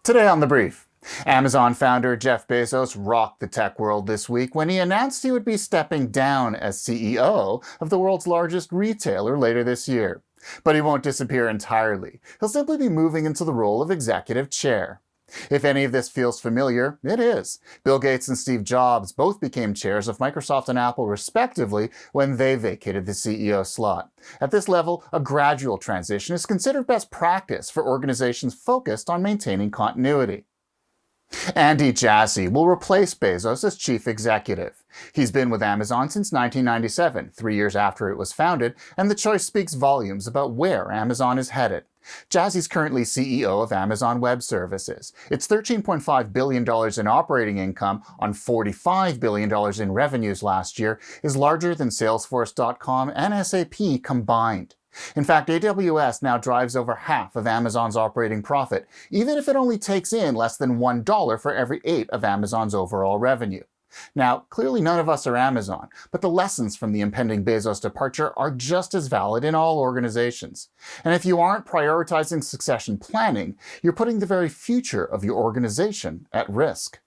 Today on The Brief, Amazon founder Jeff Bezos rocked the tech world this week when he announced he would be stepping down as CEO of the world's largest retailer later this year. But he won't disappear entirely. He'll simply be moving into the role of executive chair. If any of this feels familiar, it is. Bill Gates and Steve Jobs both became chairs of Microsoft and Apple respectively when they vacated the CEO slot. At this level, a gradual transition is considered best practice for organizations focused on maintaining continuity. Andy Jassy will replace Bezos as chief executive. He's been with Amazon since 1997, 3 years after it was founded, and the choice speaks volumes about where Amazon is headed. Jassy's currently CEO of Amazon Web Services. Its $13.5 billion in operating income on $45 billion in revenues last year is larger than Salesforce.com and SAP combined. In fact, AWS now drives over half of Amazon's operating profit, even if it only takes in less than $1 for every 8 of Amazon's overall revenue. Now, clearly none of us are Amazon, but the lessons from the impending Bezos departure are just as valid in all organizations. And if you aren't prioritizing succession planning, you're putting the very future of your organization at risk.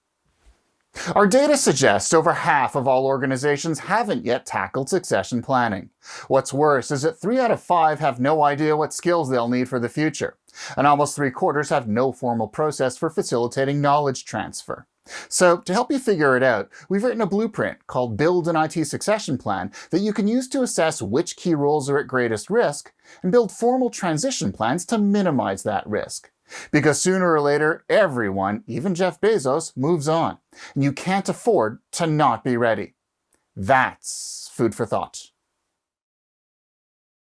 Our data suggests over half of all organizations haven't yet tackled succession planning. What's worse is that 3 out of 5 have no idea what skills they'll need for the future, and almost 3/4 have no formal process for facilitating knowledge transfer. So, to help you figure it out, we've written a blueprint called Build an IT Succession Plan that you can use to assess which key roles are at greatest risk and build formal transition plans to minimize that risk. Because sooner or later, everyone, even Jeff Bezos, moves on, and you can't afford to not be ready. That's food for thought.